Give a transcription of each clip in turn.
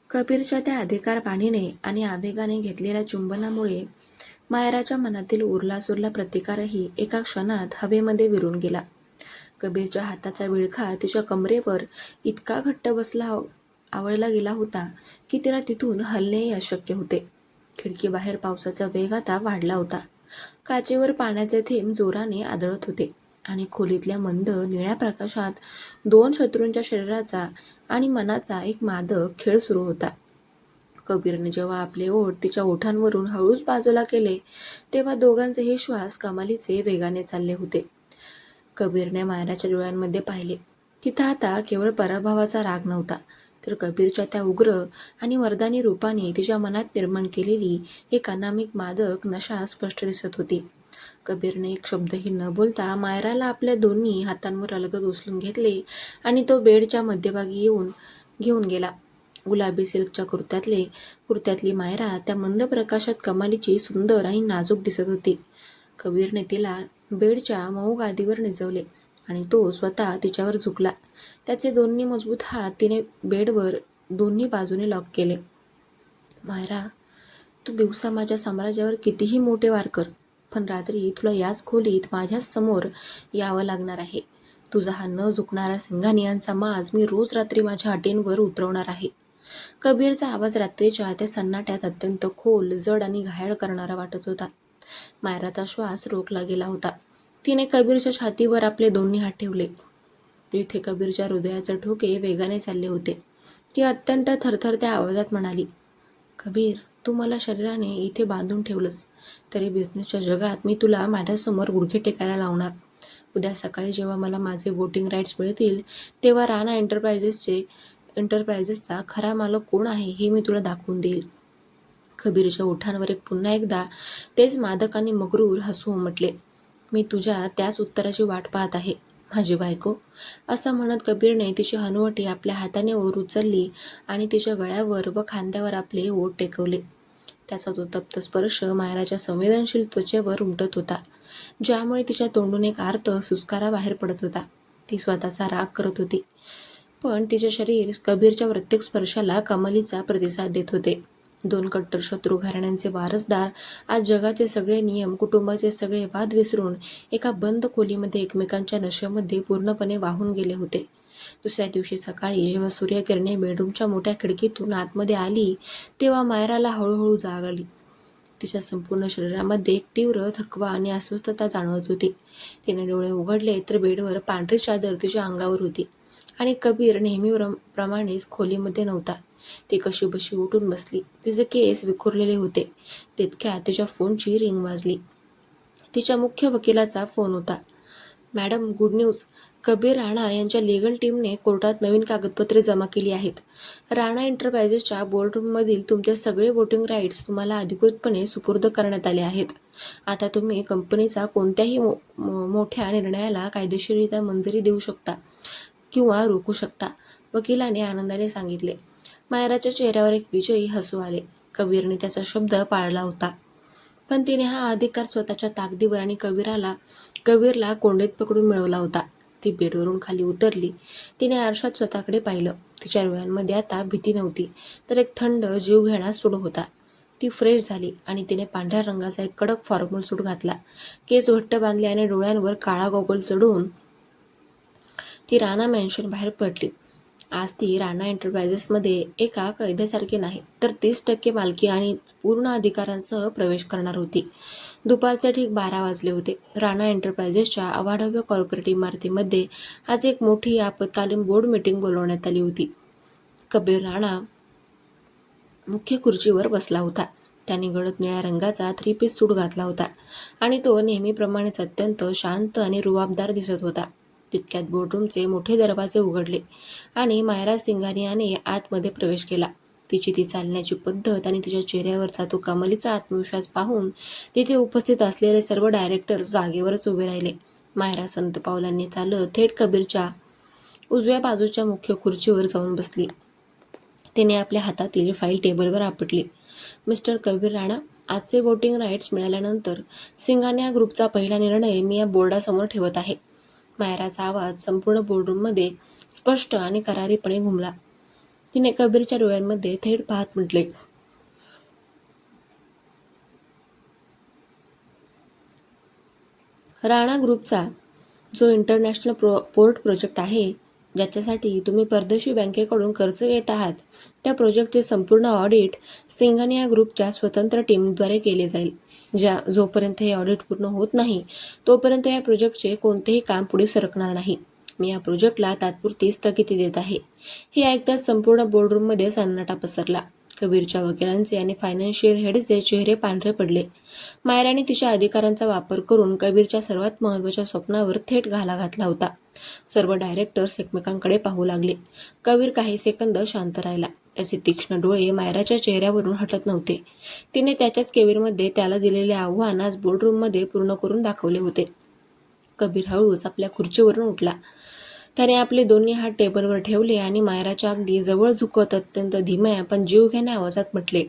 कबीरच्या त्या अधिकारवाणीने आणि आवेगाने घेतलेल्या चुंबनामुळे मायराच्या मनातील उरलासुरला प्रतिकारही एका क्षणात हवेमध्ये विरून गेला. कबीरच्या हाताचा विळखा तिच्या कमरेवर इतका घट्ट आवळला गेला होता की तिला तिथून हलणेही अशक्य होते. खिडकीबाहेर पावसाचा वेग आता वाढला होता. काचेवर पाण्याचे थेंब जोराने आदळत होते आणि खोलीतल्या मंद निळ्या प्रकाशात दोन शत्रूंच्या शरीराचा आणि मनाचा एक मादक खेळ सुरू होता. कबीरने जेव्हा आपले ओठ तिच्या ओठांवरून हळूच बाजूला केले तेव्हा दोघांचेही श्वास कमालीचे वेगाने चालले होते. कबीरने मायराच्या डोळ्यांमध्ये पाहिले. तिथं आता केवळ पराभवाचा राग नव्हता, तर कबीरच्या त्या उग्र आणि मर्दानी रूपाने तिच्या मनात निर्माण केलेली एक अनामिक मादक नशा स्पष्ट दिसत होती. कबीरने एक शब्दही न बोलता मायराला आपल्या दोन्ही हातांवर अलगद उचलून घेतले आणि तो बेडच्या मध्यभागी घेऊन गेला. गुलाबी सिल्कच्या कुर्त्यातली मायरा त्या मंद प्रकाशात कमालीची सुंदर आणि नाजूक दिसत होती. कबीरने तिला बेडच्या मऊ गादीवर निजवले आणि तो स्वतः तिच्यावर झुकला. त्याचे दोन्ही मजबूत हात तिने बेडवर दोन्ही बाजूने लॉक केले. मायरा, तू दिवसा माझ्या साम्राज्यावर कितीही मोठे वार कर, पण रात्री तुला याच खोलीत माझ्याच समोर यावं लागणार आहे. तुझा हा न झुकणारा सिंघानियांचा माज मी रोज रात्री माझ्या अटींवर उतरवणार आहे. कबीरचा आवाज रात्रीच्या त्या सन्नाट्यात अत्यंत खोल, जड आणि घायाळ करणारा वाटत होता. मायराचा श्वास रोखला गेला होता. तिने कबीरच्या छातीवर आपले दोन्ही हात ठेवले, जिथे कबीरच्या हृदयाचे ठोके वेगाने चालले होते. ती अत्यंत थरथरत्या आवाजात म्हणाली, कबीर, तू मला शरीराने इथे बांधून ठेवलंस, तरी बिझनेसच्या जगात मी तुला माझ्यासमोर गुडघे टेकायला लावणार. उद्या सकाळी जेव्हा मला माझे वोटिंग राईट्स मिळतील, तेव्हा राणा एंटरप्राइजेसचा खरा मालक कोण आहे हे मी तुला दाखवून देईल. कबीरच्या ओठांवर पुन्हा एकदा तेच मादक आणि मग्रूर हसू उमटले. मी तुझ्या त्याच उत्तराची वाट पाहत आहे, माझी बायको. असं म्हणत कबीरने तिची हनुवटी आपल्या हाताने वर उचलली आणि तिच्या गळ्यावर व खांद्यावर आपले ओठ टेकवले. त्याचा तो तप्त स्पर्श मायराच्या संवेदनशील त्वचेवर उमटत होता, ज्यामुळे तिच्या तोंडून एक आर्त सुस्कारा बाहेर पडत होता. ती स्वतःचा राग करत होती, पण तिचे शरीर कबीरच्या प्रत्येक स्पर्शाला कमालीचा प्रतिसाद देत होते. दोन कट्टर शत्रू घराण्यांचे वारसदार आज जगाचे सगळे नियम, कुटुंबाचे सगळे वाद विसरून एका बंद खोलीमध्ये एकमेकांच्या नशेमध्ये पूर्णपणे वाहून गेले होते. दुसऱ्या दिवशी सकाळी जेव्हा सूर्यकिरणे बेडरूमच्या मोठ्या खिडकीतून आतमध्ये आली, तेव्हा मायराला हळूहळू जाग आली. तिच्या संपूर्ण शरीरामध्ये एक तीव्र थकवा आणि अस्वस्थता जाणवत होती. तिने डोळे उघडले तर बेडवर पांढरी चादर तिच्या अंगावर होती आणि कबीर नेहमीप्रमाणेच खोलीमध्ये नव्हता. ती कशीबशी उठून बसली. तिचे केस विखुरलेले होते. तितक्यात तिच्या फोनची रिंग वाजली. तिच्या मुख्य वकिलाचा फोन होता. Madam, good news. Kabir Rana यांच्या लीगल टीमने कोर्टात नवीन कागदपत्रे जमा केली आहेत. राणा एंटरप्राइजेसच्या बोर्डरूममधील तुमचे सगळे वोटिंग राईट्स तुम्हाला अधिकृतपणे सुपूर्द करण्यात आले आहेत. आता तुम्ही कंपनीचा कोणत्याही मोठ्या निर्णयाला कायदेशीररित्या मंजुरी देऊ शकता किंवा रोखू शकता, वकिलाने आनंदाने सांगितले. मायराच्या चेहऱ्यावर एक विजयी हसू आले. कबीरने त्याचा शब्द पाळला होता, पण तिने हा अधिकार स्वतःच्या ताकदीवर आणि कबीरला कोंडीत पकडून मिळवला होता. ती बेडवरून खाली उतरली. तिने आरशात स्वतःकडे पाहिलं. तिच्या डोळ्यांमध्ये आता भीती नव्हती, तर एक थंड, जीवघेणा सूड होता. ती फ्रेश झाली आणि तिने पांढऱ्या रंगाचा एक कडक फॉर्मल सूट घातला. केस घट्ट बांधले आणि डोळ्यांवर काळा गॉगल चढवून ती राणा मॅन्शन बाहेर पडली. आज ती राणा एंटरप्राइजेसमध्ये एका कैद्यासारखी नाही, तर 30% मालकी आणि पूर्ण अधिकारांसह प्रवेश करणार होती. दुपारचे ठीक 12 वाजले होते. राणा एंटरप्राइजेसच्या अवाढव्य कॉर्पोरेट इमारतीमध्ये आज एक मोठी आपत्कालीन बोर्ड मीटिंग बोलवण्यात आली होती. कबीर राणा मुख्य खुर्चीवर बसला होता. त्याने गडद निळ्या रंगाचा 3 पीस सूट घातला होता आणि तो नेहमीप्रमाणेच अत्यंत शांत आणि रुबाबदार दिसत होता. तितक्यात बोर्डरूमचे मोठे दरवाजे उघडले आणि मायरा सिंघानियाने आतमध्ये प्रवेश केला. ती चालण्याची पद्धत आणि तिच्या चेहऱ्यावरचा तो कमालीचा आत्मविश्वास पाहून तिथे उपस्थित असलेले सर्व डायरेक्टर जागेवरच उभे राहिले. मायरा संत पावलांनी चालत थेट कबीरच्या उजव्या बाजूच्या मुख्य खुर्चीवर जाऊन बसली. तिने आपल्या हातातील फाईल टेबलवर आपटली. मिस्टर कबीर राणा, आजचे वोटिंग राईट्स मिळाल्यानंतर सिंघानिया ग्रुपचा पहिला निर्णय मी या बोर्डासमोर ठेवत आहे. मायराचा आवाज संपूर्ण बोर्डरूममध्ये स्पष्ट आणि करारीपणे घुमला. तिने कबीरच्या डोळ्यांमध्ये थेट पाहत म्हटले, राणा ग्रुपचा जो इंटरनॅशनल पोर्ट प्रोजेक्ट आहे, ज्याच्यासाठी तुम्ही परदेशी बँकेकडून कर्ज घेत आहात, त्या प्रोजेक्टचे संपूर्ण ऑडिट सिंघानिया ग्रुपच्या स्वतंत्र टीमद्वारे केले जाईल. जोपर्यंत हे ऑडिट पूर्ण होत नाही, तोपर्यंत या प्रोजेक्टचे कोणतेही काम पुढे सरकणार नाही. मी या प्रोजेक्टला तात्पुरती स्थगिती देत आहे. हे ऐकताच संपूर्ण बोर्डरूममध्ये सन्नाटा पसरला. कबीरच्या वकिलांचे आणि फायनान्शियल हेडचे चेहरे पांढरे पडले. मायराने तिच्या अधिकारांचा वापर करून कबीरच्या सर्वात महत्त्वाच्या स्वप्नावर थेट घाला घातला होता. सर्व डायरेक्टर्स एकमेकांकडे पाहू लागले. कबीर काही सेकंद शांत राहिला. त्याचे तीक्ष्ण डोळे मायराच्या चेहऱ्यावरून हटत नव्हते. तिने त्याच्याच केबिनमध्ये त्याला दिलेले आव्हान आज बोर्डरूममध्ये पूर्ण करून दाखवले होते. कबीर हळूच आपल्या खुर्चीवरून उठला. त्याने आपले दोन्ही हात टेबलवर ठेवले आणि मायराच्या अगदी जवळ झुकत अत्यंत धीम्या पण जीवघेण्या आवाजात म्हटले,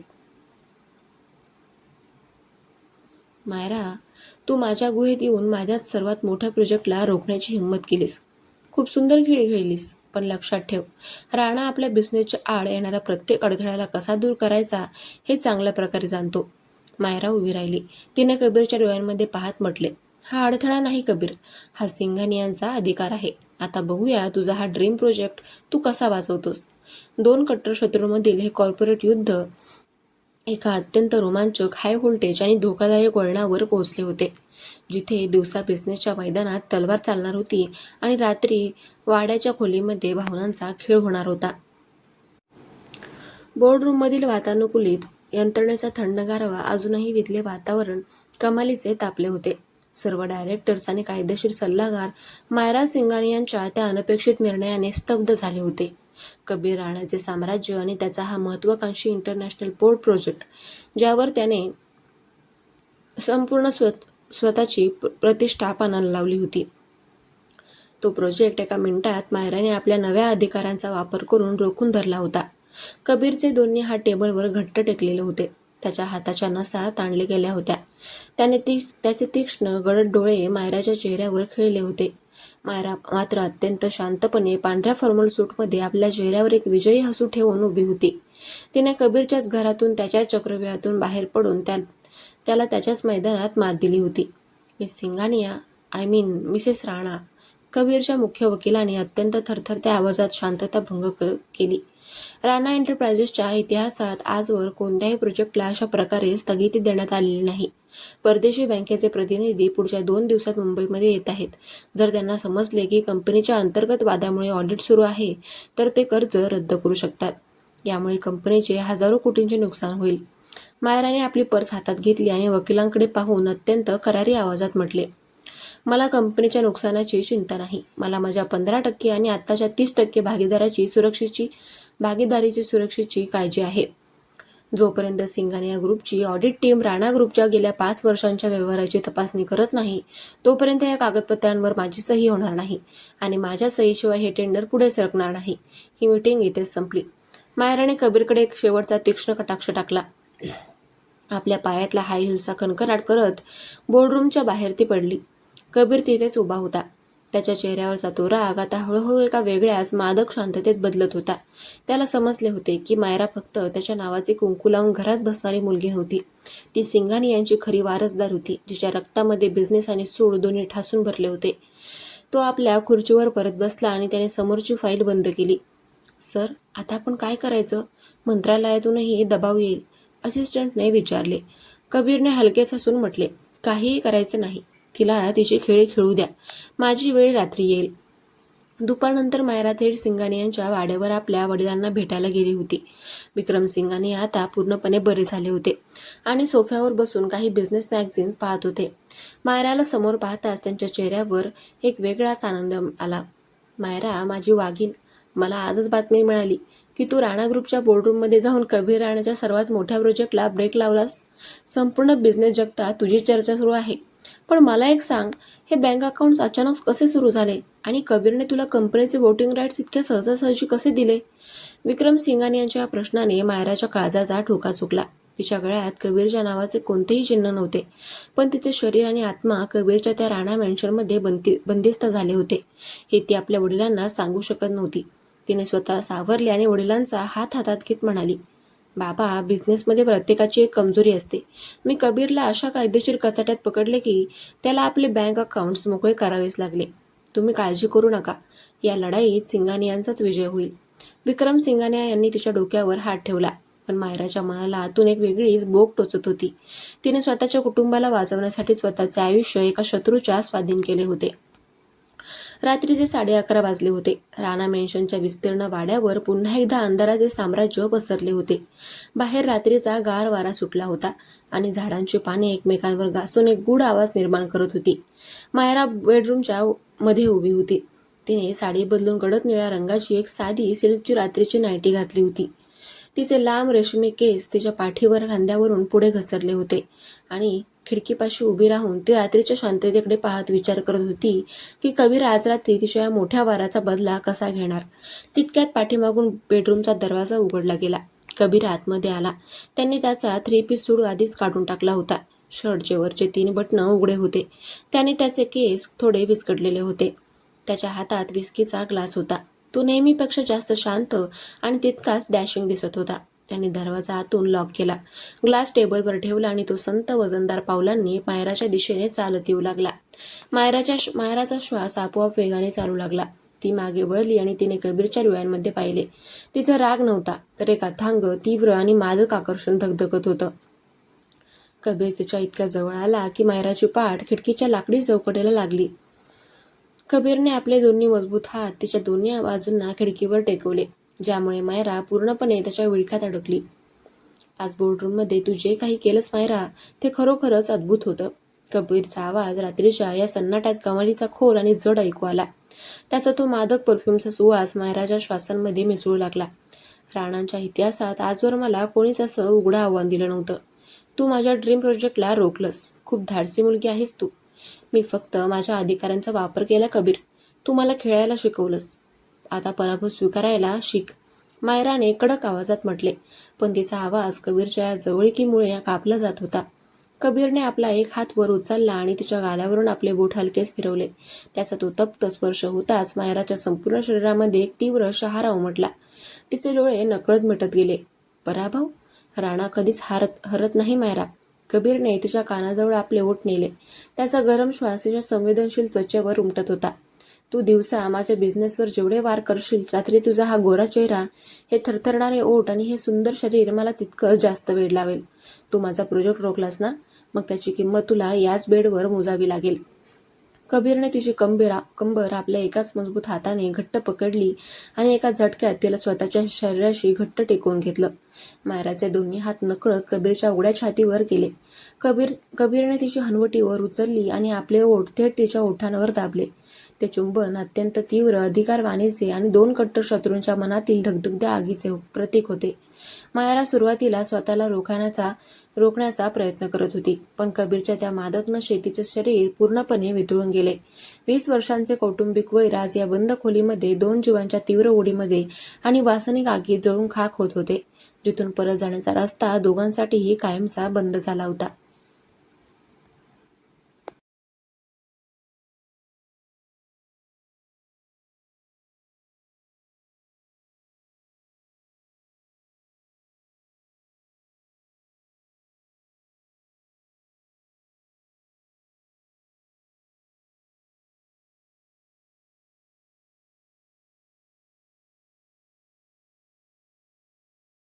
मायरा, तू माझ्या गुहेत येऊन माझ्याच सर्वात मोठ्या प्रोजेक्टला रोखण्याची हिंमत केलीस. खूप सुंदर खेळ खेळलीस. पण लक्षात ठेव, राणा आपल्या बिझनेसच्या आड येणाऱ्या प्रत्येक अडथळ्याला कसा दूर करायचा हे चांगल्या प्रकारे जाणतो. मायरा उभी राहिली. तिने कबीरच्या डोळ्यांमध्ये पाहत म्हटले, हा अडथळा नाही कबीर, हा सिंघानियांचा अधिकार आहे. आता बघूया तुझा हा ड्रीम प्रोजेक्ट तू कसा वाचवतोस. 2 कट्टर शत्रूंमधील हे कॉर्पोरेट युद्ध एका अत्यंत रोमांचक, हाय व्होल्टेज आणि धोकादायक वळणावर पोहोचले होते, जिथे दिवसा बिझनेसच्या मैदानात तलवार चालणार होती आणि रात्री वाड्याच्या खोलीमध्ये भावनांचा खेळ होणार होता. बोर्डरूममधील वातानुकूलित यंत्रणेचा थंड गारवा अजूनही तिथले वातावरण कमालीचे तापले होते. सर्व डायरेक्टर्स आणि कायदेशीर सल्लागार मायरा सिंघानियांच्या त्या अनपेक्षित निर्णयाने स्तब्ध झाले होते. कबीर राणाचे साम्राज्य आणि त्याचा हा महत्त्वाकांक्षी इंटरनॅशनल पोर्ट प्रोजेक्ट, ज्यावर त्याने संपूर्ण स्वतःची प्रतिष्ठा पणाला लावली होती, तो प्रोजेक्ट एका मिनिटात मायराने आपल्या नव्या अधिकारांचा वापर करून रोखून धरला होता. कबीरचे दोन्ही हात टेबलवर घट्ट टेकलेले होते. त्याच्या हाताच्या नसा ताणले गेल्या होत्या. त्याचे तीक्ष्ण गडद डोळे मायराच्या चेहऱ्यावर खेळले होते. मायरा मात्र अत्यंत शांतपणे पांढऱ्या फॉर्मल सूटमध्ये आपल्या चेहऱ्यावर एक विजयी हसू ठेवून उभी होती. तिने कबीरच्याच घरातून, त्याच्याच चक्रव्यूहातून बाहेर पडून त्याला त्याच्याच मैदानात मात दिली होती. मिस सिंघानिया, मिसेस राणा, कबीरच्या मुख्य वकिलाने अत्यंत थरथरत्या आवाजात शांतता भंग केली. राणा एंटरप्राइजेसच्या इतिहासात आजवर कोणत्याही प्रोजेक्टला अशा प्रकारे स्थगिती देण्यात आलेली नाही. परदेशी बँकेचे प्रतिनिधी पुढच्या 2 दिवसात मुंबईमध्ये येत आहेत. जर त्यांना समजले की कंपनीच्या अंतर्गत वादामुळे ऑडिट सुरू आहे, तर ते कर्ज रद्द करू शकतात. यामुळे कंपनीचे हजारो कोटींचे नुकसान होईल. मायराने आपली पर्स हातात घेतली आणि वकिलांकडे पाहून अत्यंत करारी आवाजात म्हटले, मला कंपनीच्या नुकसानाची चिंता नाही. मला माझ्या 15% आणि आत्ताच्या 30% भागीदारीची सुरक्षेची काळजी आहे. जोपर्यंत सिंघानिया ग्रुपची ऑडिट टीम राणा ग्रुपच्या गेल्या 5 वर्षांच्या व्यवहाराची तपासणी करत नाही, तोपर्यंत या कागदपत्रांवर माझी सही होणार नाही आणि माझ्या सहीशिवाय हे टेंडर पुढे सरकणार नाही. ही मीटिंग इथेच संपली. मायराने कबीरकडे एक शेवटचा तीक्ष्ण कटाक्ष टाकला. आपल्या पायातला हाय हिल्सचा खणखणाट करत बोर्डरूमच्या बाहेर ती पडली. कबीर तिथेच उभा होता. त्याच्या चेहऱ्यावरचा तो राग आता हळूहळू एका वेगळ्याच मादक शांततेत बदलत होता. त्याला समजले होते की मायरा फक्त त्याच्या नावाचे कुंकू लावून घरात बसणारी मुलगी नव्हती. ती सिंघानियांची खरी वारसदार होती, जिच्या रक्तामध्ये बिझनेस आणि सूड दोन्ही ठासून भरले होते. तो आपल्या खुर्चीवर परत बसला आणि त्याने समोरची फाईल बंद केली. सर, आता आपण काय करायचं? मंत्रालयातूनही दबाव येईल, असिस्टंटने विचारले. कबीरने हलकेच हसून म्हटले, काहीही करायचं नाही. तिला तिची खेळी खेळू द्या. माझी वेळ रात्री येईल. दुपारनंतर मायरा थेट सिंघानियांच्या वाड्यावर आपल्या वडिलांना भेटायला गेली होती. विक्रम सिंघानिया आता पूर्णपणे बरे झाले होते आणि सोफ्यावर बसून काही बिझनेस मॅगझिन्स पाहत होते. मायराला समोर पाहताच त्यांच्या चेहऱ्यावर एक वेगळाच आनंद आला. मायरा, माझी वाघीण, मला आजच बातमी मिळाली की तू राणा ग्रुपच्या बोर्डरूममध्ये जाऊन कबीर राणाच्या सर्वात मोठ्या प्रोजेक्टला ब्रेक लावलास. संपूर्ण बिझनेस जगतात तुझी चर्चा सुरू आहे. पण मला एक सांग, हे बँक अकाउंट्स अचानक कसे सुरू झाले आणि कबीरने तुला कंपनीचे वोटिंग राईट्स इतक्या सहजासहजी कसे दिले? विक्रम सिंघानियांच्या प्रश्नाने मायराच्या काळजाचा ठोका चुकला. तिच्या गळ्यात कबीरच्या नावाचे कोणतेही चिन्ह नव्हते, पण तिचे शरीर आणि आत्मा कबीरच्या त्या राणा मॅन्शनमध्ये बंदिस्त झाले होते. हे ती आपल्या वडिलांना सांगू शकत नव्हती. तिने स्वतःला सावरले आणि वडिलांचा हात हातात घेत म्हणाली, बाबा, बिझनेसमध्ये प्रत्येकाची एक कमजोरी असते. मी कबीरला अशा कायदेशीर कचाट्यात पकडले की त्याला आपले बँक अकाउंट्स मोकळे करावेच लागले. तुम्ही काळजी करू नका. या लढाईत सिंगानियांचाच विजय होईल. विक्रम सिंगानिया यांनी तिच्या डोक्यावर हात ठेवला. पण मायराच्या मनाला आतून एक वेगळीच बोग टोचत होती. तिने स्वतःच्या कुटुंबाला वाचवण्यासाठी स्वतःचे आयुष्य एका शत्रूच्या स्वाधीन केले होते. रात्रीचे 11:30 वाजले होते. राणा मेन्शनच्या विस्तीर्ण वाड्यावर पुन्हा एकदा अंधाराचे साम्राज्य पसरले होते. बाहेर रात्रीचा गार वारा सुटला होता आणि झाडांची पाने एकमेकांवर घासून एक गूढ आवाज निर्माण करत होती. मायरा बेडरूमच्या मध्ये उभी होती. तिने साडी बदलून गडद निळ्या रंगाची एक साधी सिल्कची रात्रीची नायटी घातली होती. तिचे लांब रेशमी केस तिच्या पाठीवर खांद्यावरून पुढे घसरले होते आणि खिडकीपाशी उभी राहून ती रात्रीच्या शांततेकडे पाहत विचार करत होती की कबीर आज रात्री तिच्या या मोठ्या वाराचा बदला कसा घेणार. तितक्यात पाठीमागून बेडरूमचा दरवाजा उघडला गेला. कबीर आतमध्ये आला. त्यांनी त्याचा 3 पीस सूट आधीच काढून टाकला होता. शर्टचे वरचे 3 बटणं उघडे होते. त्याने त्याचे केस थोडे विस्कटलेले होते. त्याच्या हातात विस्कीचा ग्लास होता. तो नेहमीपेक्षा जास्त शांत आणि तितकाच डॅशिंग दिसत होता. त्यांनी दरवाजा आतून लॉक केला. ग्लास टेबलवर ठेवला आणि तो संत वजनदार पावलांनी मायराच्या दिशेने चालत येऊ लागला. मायराचा श्वास आपोआप वेगाने चालू लागला. ती मागे वळली आणि तिने कबीरच्या डोळ्यांमध्ये पाहिले. तिथे राग नव्हता, तर एक अथांग, तीव्र आणि मादक आकर्षण धगधगत होतं. कबीर तिच्या इतक्या जवळ आला की मायराची पाठ खिडकीच्या लाकडी चौकटीला लागली. कबीरने आपले दोन्ही मजबूत हात तिच्या दोन्ही बाजूंना खिडकीवर टेकवले, ज्यामुळे मायरा पूर्णपणे त्याच्या विळख्यात अडकली. आज बोर्डरूममध्ये तू जे काही केलंस मायरा, ते खरोखरच अद्भुत होतं. कबीरचा आवाज रात्रीच्या या सन्नाट्यात कमालीचा खोल आणि जड ऐकू आला. त्याचा तो मादक परफ्यूमचा सुवास मायराच्या श्वासांमध्ये मिसळू लागला. राणांच्या इतिहासात आजवर मला कोणीच असं उघडं आव्हान दिलं नव्हतं. तू माझ्या ड्रीम प्रोजेक्टला रोखलंस. खूप धाडसी मुलगी आहेस तू. मी फक्त माझ्या अधिकारांचा वापर केला कबीर. तू मला खेळायला शिकवलंस. आता पराभव स्वीकारायला शिक, मायराने कडक आवाजात म्हटले. पण तिचा आवाज कबीरच्या जवळीकीमुळे कापला जात होता. कबीरने आपला एक हात वर उचलला आणि तिच्या गालावरून आपले बोट हलकेच फिरवले. त्याचा तो तप्त स्पर्श होताच मायराच्या संपूर्ण शरीरामध्ये एक तीव्र शहारा उमटला. तिचे डोळे नकळत मिटत गेले. पराभव? राणा कधीच हरत नाही मायरा. कबीरने तिच्या कानाजवळ आपले ओठ नेले. त्याचा गरम श्वास तिच्या संवेदनशील त्वचेवर उमटत होता. तू दिवसा माझ्या बिझनेसवर जेवढे वार करशील, रात्री तुझा हा गोरा चेहरा, हे थरथरणारे ओठ आणि हे सुंदर शरीर मला तितकं जास्त वेड लावेल. तू माझा प्रोजेक्ट रोखलास ना, मग त्याची किंमत तुला याच बेडवर मोजावी लागेल. कबीरने तिची कंबर आपल्या एकाच मजबूत हाताने घट्ट पकडली आणि एका झटक्यात तिला स्वतःच्या शरीराशी घट्ट टेकवून घेतलं. मायराचे दोन्ही हात नकळत कबीरच्या उघड्या छातीवर गेले. कबीरने तिची हनवटी वर उचलली आणि आपले ओठ थेट तिच्या ओठांवर दाबले. ते चुंबन अत्यंत तीव्र, अधिकारवाणीचे आणि 2 कट्टर शत्रूंच्या मनातील धगधगत्या आगीचे प्रतीक होते. मायरा सुरुवातीला स्वतःला रोखण्याचा प्रयत्न करत होती, पण कबीरच्या त्या मादक नशेत तिचे शरीर पूर्णपणे वितळून गेले. 20 वर्षांचे कौटुंबिक वैर आज या बंद खोलीमध्ये 2 जीवांच्या तीव्र ओढीमध्ये आणि वासनिक आगीत जळून खाक होत होते, जिथून परत जाण्याचा रस्ता दोघांसाठीही कायमचा बंद झाला होता.